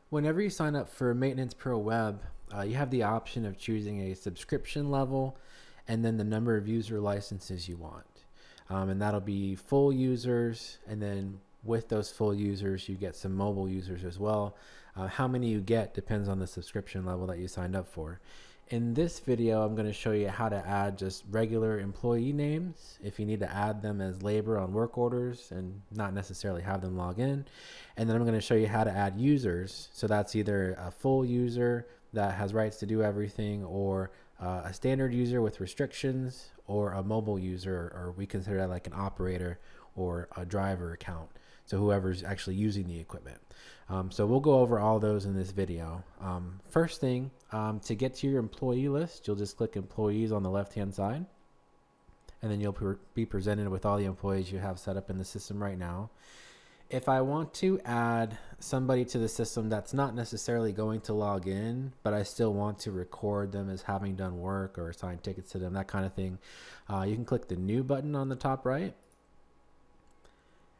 Whenever you sign up for Maintenance Pro Web, you have the option of choosing a subscription level and then the number of user licenses you want. And that'll be full users, and then with those full users, you get some mobile users as well. How many you get depends on the subscription level that you signed up for. In this video, I'm going to show you how to add just regular employee names if you need to add them as labor on work orders and not necessarily have them log in. And then I'm going to show you how to add users. So that's either a full user that has rights to do everything, or a standard user with restrictions, or a mobile user, or we consider that like an operator or a driver account. So whoever's actually using the equipment. So we'll go over all those in this video. First thing, to get to your employee list, you'll just click employees on the left-hand side, and then you'll be presented with all the employees you have set up in the system right now. If I want to add somebody to the system that's not necessarily going to log in, but I still want to record them as having done work or assign tickets to them, that kind of thing, you can click the new button on the top right.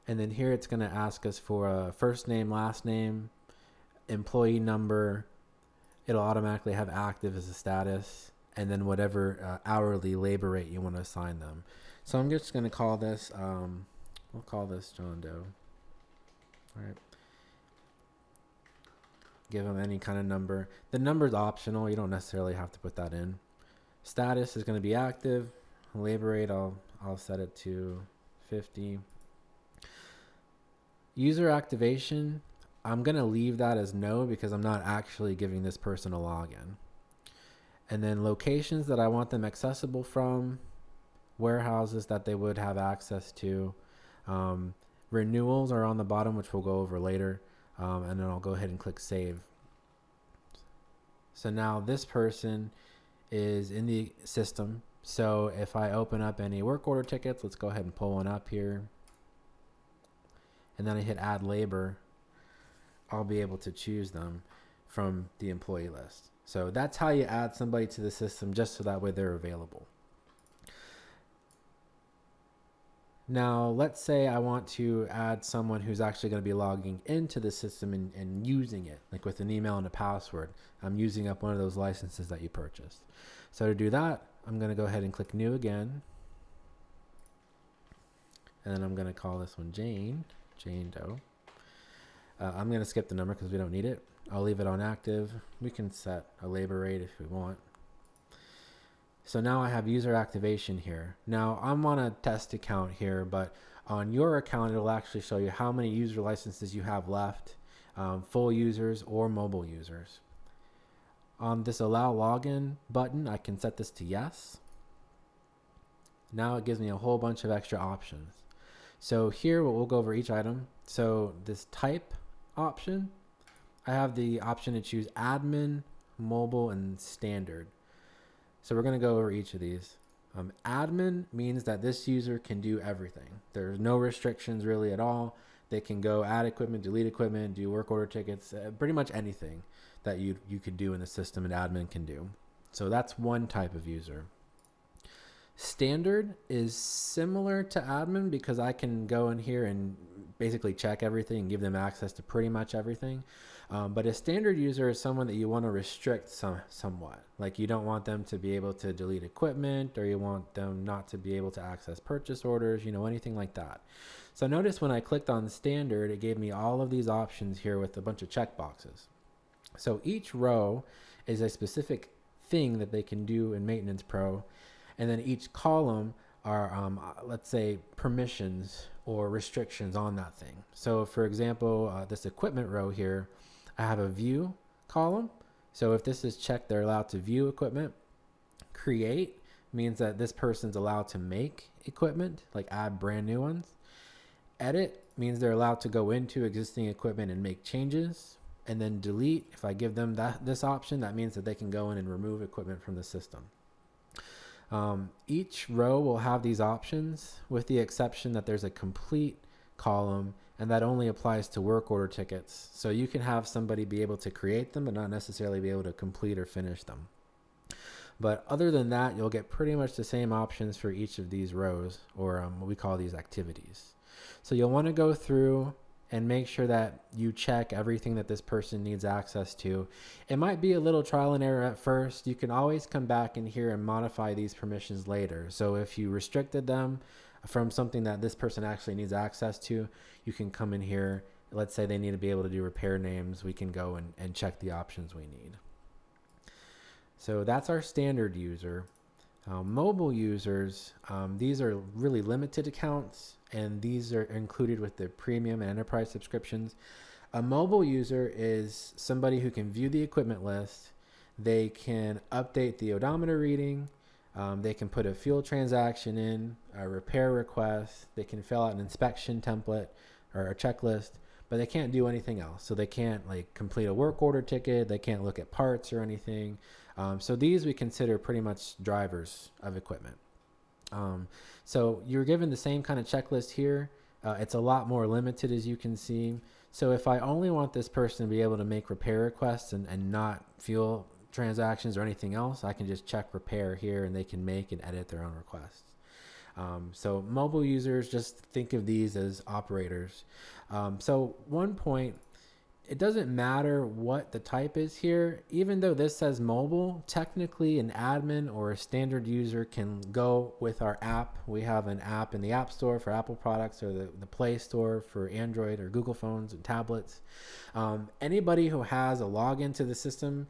And then here it's going to ask us for a first name, last name, employee number. It'll automatically have active as a status, and then whatever hourly labor rate you want to assign them. So I'm just going to call this, we'll call this John Doe. All right. Give them any kind of number. The number is optional. You don't necessarily have to put that in. Status is going to be active. Labor rate, I'll set it to 50. User activation, I'm going to leave that as no because I'm not actually giving this person a login. And then locations that I want them accessible from, warehouses that they would have access to. Renewals are on the bottom, which we'll go over later. And then I'll go ahead and click save. So now this person is in the system. So if I open up any work order tickets, let's go ahead and pull one up here. And then I hit add labor, I'll be able to choose them from the employee list. So that's how you add somebody to the system, just so that way they're available. Now, let's say I want to add someone who's actually going to be logging into the system and using it, like with an email and a password. I'm using up one of those licenses that you purchased. So to do that, I'm going to go ahead and click new again. And then I'm going to call this one Jane Doe. I'm going to skip the number because we don't need it. I'll leave it on active. We can set a labor rate if we want. So now I have user activation here. Now I'm on a test account here, but on your account, it'll actually show you how many user licenses you have left, full users or mobile users. On this allow login button, I can set this to yes. Now it gives me a whole bunch of extra options. So here we'll go over each item. So this type option, I have the option to choose admin, mobile, and standard. So we're going to go over each of these. Admin means that this user can do everything. There's no restrictions really at all. They can go add equipment, delete equipment, do work order tickets, pretty much anything that you could do in the system an admin can do. So that's one type of user. Standard is similar to admin because I can go in here and basically check everything and give them access to pretty much everything. But a standard user is someone that you want to restrict somewhat. Like you don't want them to be able to delete equipment, or you want them not to be able to access purchase orders, anything like that. So notice when I clicked on standard, it gave me all of these options here with a bunch of checkboxes. So each row is a specific thing that they can do in Maintenance Pro. And then each column are, let's say, permissions or restrictions on that thing. So for example, this equipment row here, I have a view column. So if this is checked, they're allowed to view equipment. Create means that this person's allowed to make equipment, like add brand new ones. Edit means they're allowed to go into existing equipment and make changes. And then delete, if I give them this option, that means that they can go in and remove equipment from the system. Each row will have these options, with the exception that there's a complete column, and that only applies to work order tickets. So you can have somebody be able to create them, but not necessarily be able to complete or finish them. But other than that, you'll get pretty much the same options for each of these rows, or what we call these activities. So you'll want to go through and make sure that you check everything that this person needs access to. It might be a little trial and error at first. You can always come back in here and modify these permissions later. So if you restricted them from something that this person actually needs access to, you can come in here. Let's say they need to be able to do repair names. We can go and check the options we need. So that's our standard user. Mobile users, these are really limited accounts, and these are included with the premium and enterprise subscriptions. A mobile user is somebody who can view the equipment list. They can update the odometer reading. They can put a fuel transaction in, a repair request. They can fill out an inspection template or a checklist, but they can't do anything else. So they can't like complete a work order ticket. They can't look at parts or anything. So these we consider pretty much drivers of equipment. So you're given the same kind of checklist here. It's a lot more limited, as you can see. So if I only want this person to be able to make repair requests and not fuel transactions or anything else, I can just check repair here and they can make and edit their own requests. So mobile users, just think of these as operators. So one point, it doesn't matter what the type is here. Even though this says mobile, technically an admin or a standard user can go with our app. We have an app in the App Store for Apple products, or the Play Store for Android or Google phones and tablets. Anybody who has a login to the system,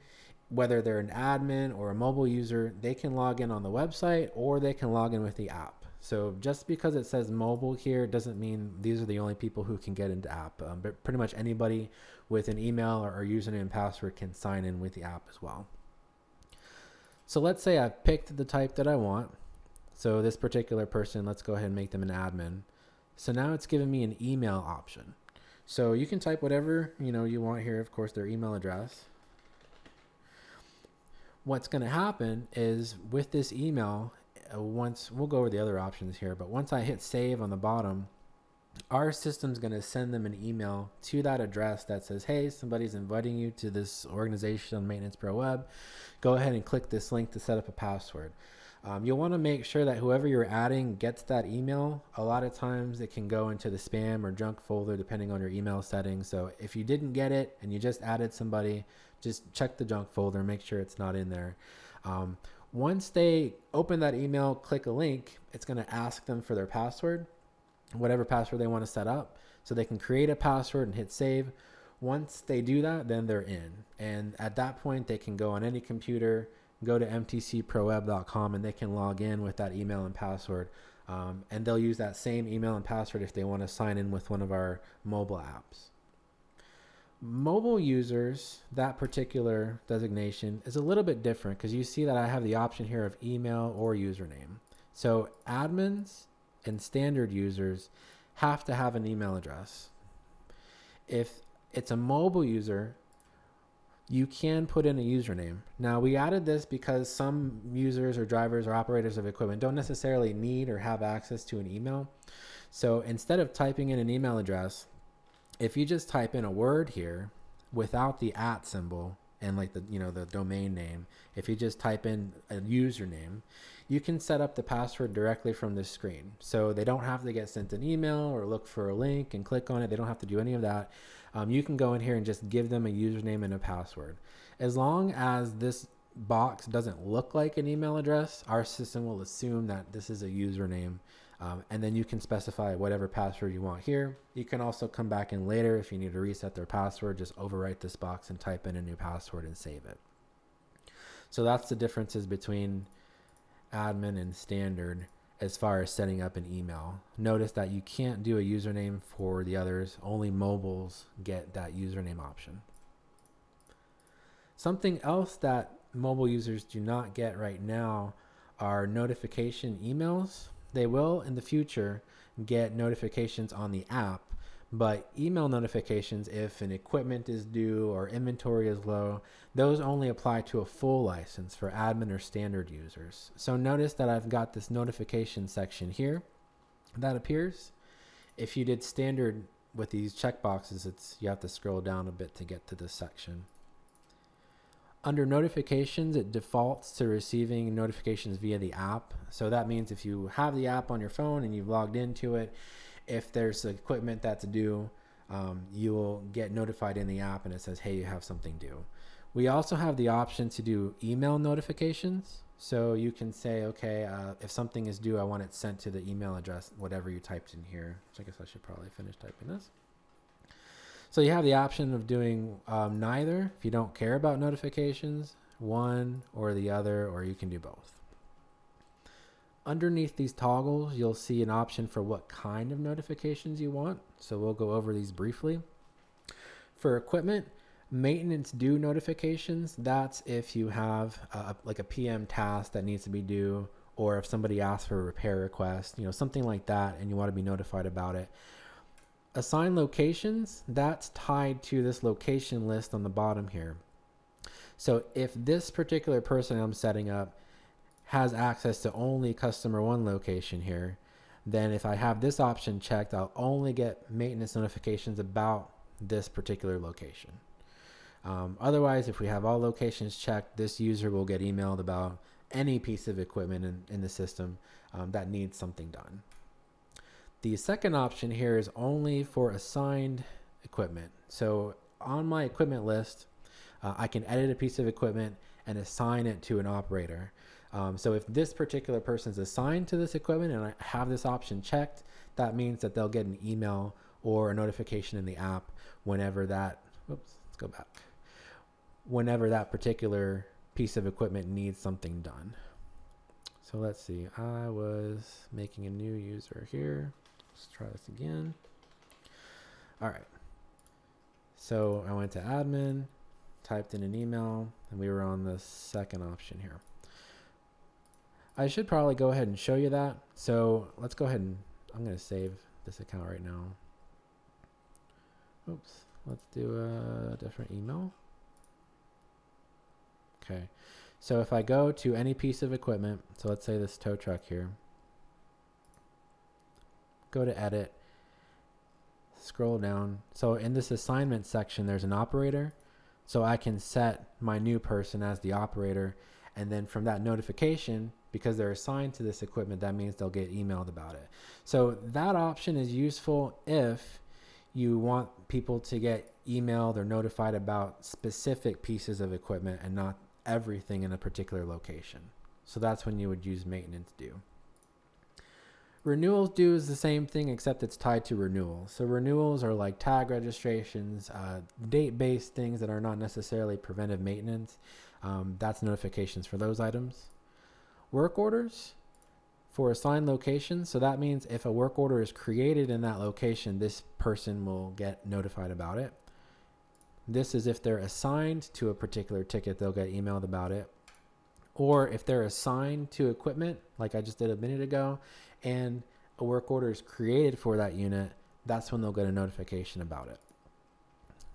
whether they're an admin or a mobile user, they can log in on the website or they can log in with the app. So just because it says mobile here doesn't mean these are the only people who can get into app. But pretty much anybody with an email or username and password can sign in with the app as well. So let's say I've picked the type that I want. So this particular person, let's go ahead and make them an admin. So now it's giving me an email option. So you can type whatever you want here, of course, their email address. What's going to happen is with this email, once we'll go over the other options here, but once I hit save on the bottom, our system's going to send them an email to that address that says, hey, somebody's inviting you to this organization on Maintenance Pro Web. Go ahead and click this link to set up a password. You'll want to make sure that whoever you're adding gets that email. A lot of times it can go into the spam or junk folder depending on your email settings. So if you didn't get it and you just added somebody, just check the junk folder, make sure it's not in there. Once they open that email, click a link, it's going to ask them for their password, whatever password they want to set up. So they can create a password and hit save. Once they do that, then they're in. And at that point, they can go on any computer, go to mtcproweb.com, and they can log in with that email and password. And they'll use that same email and password if they want to sign in with one of our mobile apps. Mobile users, that particular designation is a little bit different because you see that I have the option here of email or username. So admins and standard users have to have an email address. If it's a mobile user, you can put in a username. Now we added this because some users or drivers or operators of equipment don't necessarily need or have access to an email. So instead of typing in an email address, if you just type in a word here without the @ symbol and like the domain name, if you just type in a username, you can set up the password directly from this screen. So they don't have to get sent an email or look for a link and click on it. They don't have to do any of that. You can go in here and just give them a username and a password. As long as this box doesn't look like an email address, our system will assume that this is a username. And then you can specify whatever password you want here. You can also come back in later if you need to reset their password, just overwrite this box and type in a new password and save it. So that's the differences between admin and standard as far as setting up an email. Notice that you can't do a username for the others. Only mobiles get that username option. Something else that mobile users do not get right now are notification emails. They will in the future get notifications on the app, but email notifications, if an equipment is due or inventory is low, those only apply to a full license for admin or standard users. So notice that I've got this notification section here that appears. If you did standard with these checkboxes, you have to scroll down a bit to get to this section. Under notifications, it defaults to receiving notifications via the app. So that means if you have the app on your phone and you've logged into it, if there's equipment that's due, you will get notified in the app and it says, hey, you have something due. We also have the option to do email notifications. So you can say, okay, if something is due, I want it sent to the email address, whatever you typed in here. So I guess I should probably finish typing this. So you have the option of doing neither if you don't care about notifications, one or the other, or you can do both. Underneath these toggles, you'll see an option for what kind of notifications you want. So we'll go over these briefly. For equipment, maintenance due notifications, that's if you have like a PM task that needs to be due, or if somebody asks for a repair request, something like that, and you want to be notified about it. Assign locations, that's tied to this location list on the bottom here. So if this particular person I'm setting up has access to only customer one location here, then if I have this option checked, I'll only get maintenance notifications about this particular location. Otherwise, if we have all locations checked, this user will get emailed about any piece of equipment in the system that needs something done. The second option here is only for assigned equipment. So on my equipment list, I can edit a piece of equipment and assign it to an operator. So if this particular person is assigned to this equipment and I have this option checked, that means that they'll get an email or a notification in the app whenever that, whenever that particular piece of equipment needs something done. So let's see, I was making a new user here. Let's try this again. All right. So I went to admin, typed in an email, and we were on the second option here. I should probably go ahead and show you that. So let's go ahead and I'm going to save this account right now. Oops. Let's do a different email. Okay. So if I go to any piece of equipment, so let's say this tow truck here, go to edit, scroll down. So in this assignment section, there's an operator. So I can set my new person as the operator. And then from that notification, because they're assigned to this equipment, that means they'll get emailed about it. So that option is useful if you want people to get emailed or notified about specific pieces of equipment and not everything in a particular location. So that's when you would use maintenance due. Renewals due is the same thing, except it's tied to renewals. So renewals are like tag registrations, date-based things that are not necessarily preventive maintenance. That's notifications for those items. Work orders for assigned locations. So that means if a work order is created in that location, this person will get notified about it. This is if they're assigned to a particular ticket, they'll get emailed about it. Or if they're assigned to equipment, like I just did a minute ago, and a work order is created for that unit, that's when they'll get a notification about it.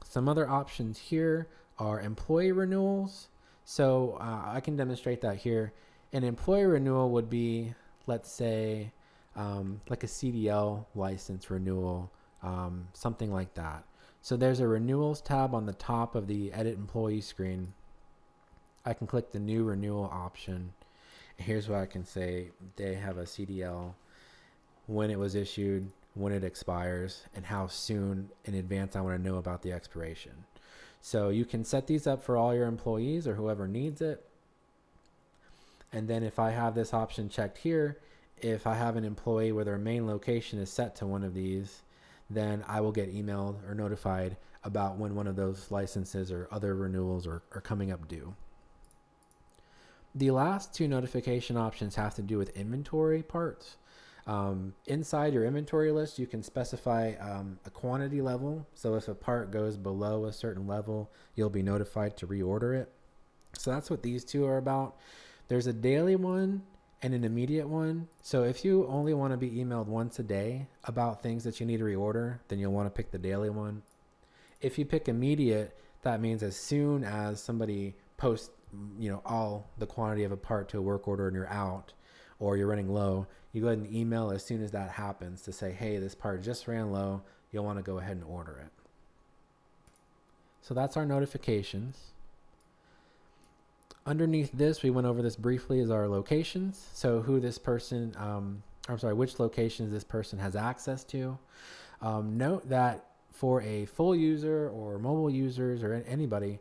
Some other options here are employee renewals. So I can demonstrate that here. An employee renewal would be, let's say, like a CDL license renewal, something like that. So there's a renewals tab on the top of the edit employee screen. I can click the new renewal option. Here's what I can say. They have a CDL, when it was issued, when it expires, and how soon in advance I want to know about the expiration. So you can set these up for all your employees or whoever needs it. And then if I have this option checked here, if I have an employee where their main location is set to one of these, then I will get emailed or notified about when one of those licenses or other renewals are coming up due. The last two notification options have to do with inventory parts. Inside your inventory list, you can specify a quantity level. So if a part goes below a certain level, you'll be notified to reorder it. So that's what these two are about. There's a daily one and an immediate one. So if you only want to be emailed once a day about things that you need to reorder, then you'll want to pick the daily one. If you pick immediate, that means as soon as somebody posts, all the quantity of a part to a work order and you're out or you're running low, you go ahead and email as soon as that happens to say, hey, this part just ran low. You'll want to go ahead and order it. So that's our notifications. Underneath this, we went over this briefly, is our locations. So who this person, which locations this person has access to. Note that for a full user or mobile users or anybody,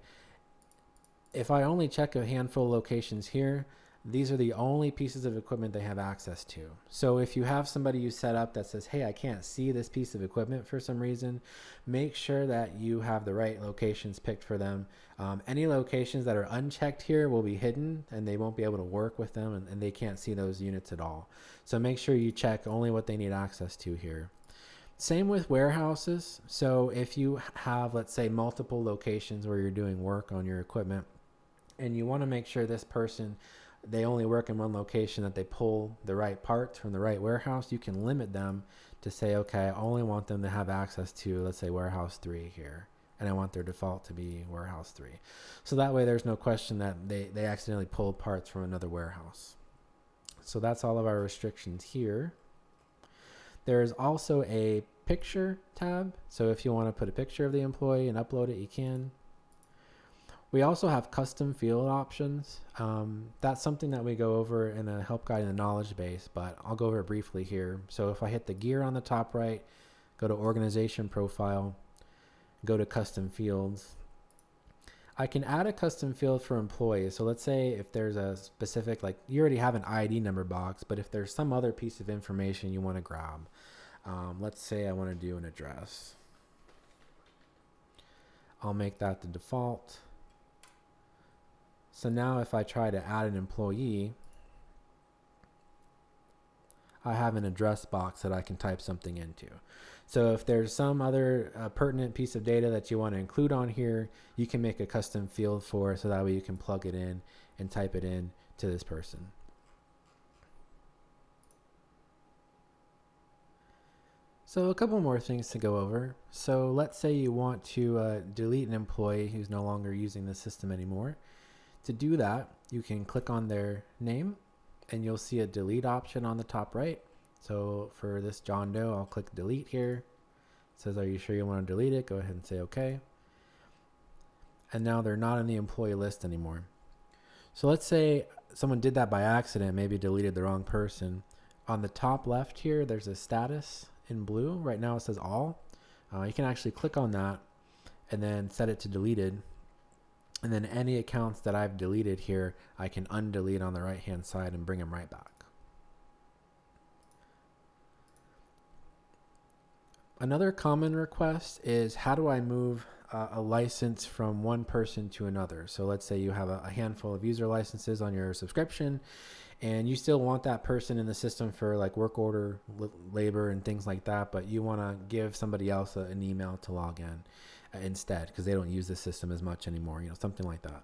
if I only check a handful of locations here, these are the only pieces of equipment they have access to. So if you have somebody you set up that says, hey, I can't see this piece of equipment for some reason, make sure that you have the right locations picked for them. Any locations that are unchecked here will be hidden and they won't be able to work with them, and they can't see those units at all. So make sure you check only what they need access to here. Same with warehouses. So if you have, let's say, multiple locations where you're doing work on your equipment, and you want to make sure this person, they only work in one location, that they pull the right parts from the right warehouse, you can limit them to say, okay, I only want them to have access to, let's say, warehouse 3 here, and I want their default to be warehouse 3. So that way there's no question that they accidentally pulled parts from another warehouse. So that's all of our restrictions here. There's also a picture tab. So if you want to put a picture of the employee and upload it, you can. We also have custom field options. That's something that we go over in a help guide in the knowledge base, but I'll go over it briefly here. So if I hit the gear on the top right, go to organization profile, go to custom fields, I can add a custom field for employees. So let's say if there's a specific, like you already have an ID number box, but if there's some other piece of information you want to grab, let's say I want to do an address. I'll make that the default. So now if I try to add an employee, I have an address box that I can type something into. So if there's some other pertinent piece of data that you want to include on here, you can make a custom field for it, so that way you can plug it in and type it in to this person. So a couple more things to go over. So let's say you want to delete an employee who's no longer using the system anymore. To do that, you can click on their name and you'll see a delete option on the top right. So for this John Doe, I'll click delete here. It says, are you sure you want to delete it? Go ahead and say okay. And now they're not in the employee list anymore. So let's say someone did that by accident, maybe deleted the wrong person. On the top left here, there's a status in blue. Right now it says all. You can actually click on that and then set it to deleted. And then any accounts that I've deleted here, I can undelete on the right hand side and bring them right back. Another common request is, how do I move a license from one person to another? So let's say you have a handful of user licenses on your subscription and you still want that person in the system for like work order, labor and things like that, but you want to give somebody else an email to log in instead because they don't use the system as much anymore, something like that.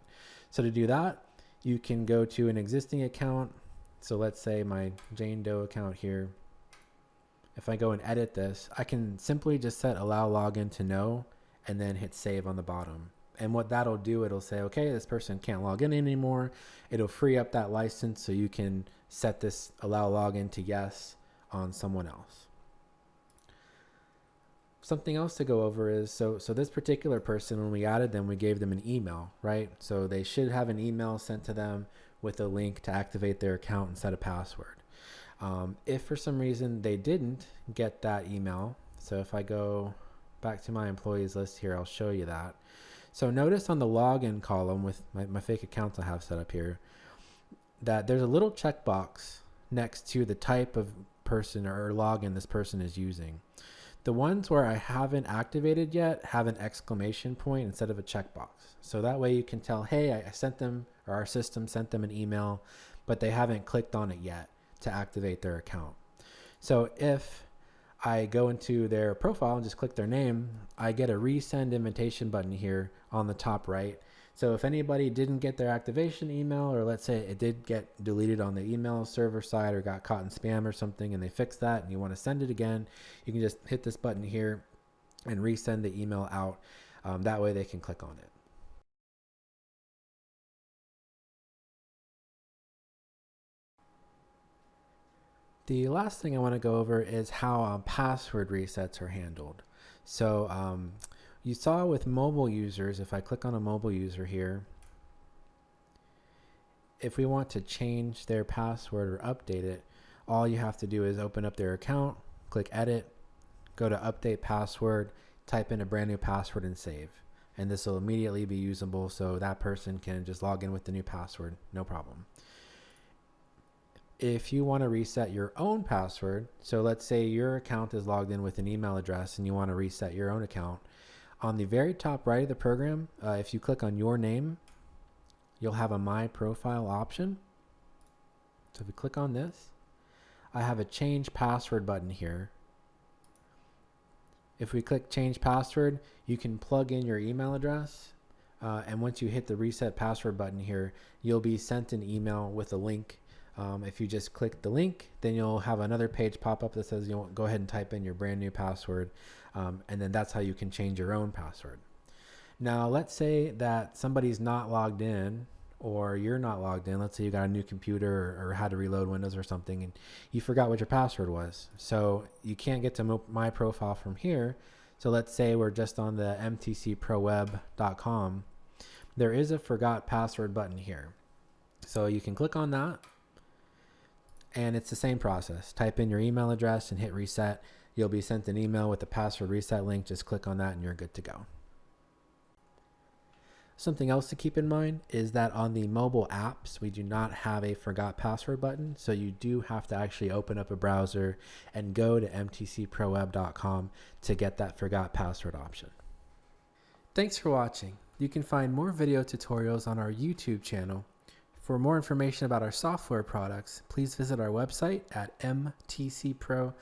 So to do that, you can go to an existing account. So let's say my Jane Doe account here. If I go and edit this, I can simply just set allow login to no and then hit save on the bottom. And what that'll do, it'll say, okay, this person can't log in anymore. It'll free up that license so you can set this allow login to yes on someone else. Something else to go over is, so this particular person, when we added them, we gave them an email, right? So they should have an email sent to them with a link to activate their account and set a password. If for some reason they didn't get that email, so if I go back to my employees list here, I'll show you that. So notice on the login column with my fake accounts I have set up here, that there's a little checkbox next to the type of person or login this person is using. The ones where I haven't activated yet have an exclamation point instead of a checkbox. So that way you can tell, hey, I sent them, or our system sent them an email, but they haven't clicked on it yet to activate their account. So if I go into their profile and just click their name, I get a resend invitation button here on the top right. So if anybody didn't get their activation email, or let's say it did get deleted on the email server side or got caught in spam or something and they fixed that and you want to send it again, you can just hit this button here and resend the email out. That way they can click on it. The last thing I want to go over is how password resets are handled. So you saw with mobile users, if I click on a mobile user here, if we want to change their password or update it, all you have to do is open up their account, click edit, go to update password, type in a brand new password and save. And this will immediately be usable, so that person can just log in with the new password, no problem. If you want to reset your own password, so let's say your account is logged in with an email address and you want to reset your own account, on the very top right of the program, if you click on your name, you'll have a My Profile option. So if we click on this, I have a Change Password button here. If we click Change Password, you can plug in your email address. And once you hit the Reset Password button here, you'll be sent an email with a link. If you just click the link, then you'll have another page pop up that says you'll go ahead and type in your brand new password. And then that's how you can change your own password. Now, let's say that somebody's not logged in, or you're not logged in. Let's say you got a new computer or had to reload Windows or something and you forgot what your password was. So you can't get to My Profile from here. So let's say we're just on the mtcproweb.com. There is a Forgot Password button here. So you can click on that. And it's the same process. Type in your email address and hit reset. You'll be sent an email with the password reset link. Just click on that and you're good to go. Something else to keep in mind is that on the mobile apps, we do not have a Forgot Password button. So you do have to actually open up a browser and go to mtcproweb.com to get that Forgot Password option. Thanks for watching. You can find more video tutorials on our YouTube channel. For more information about our software products, please visit our website at mtcpro.com.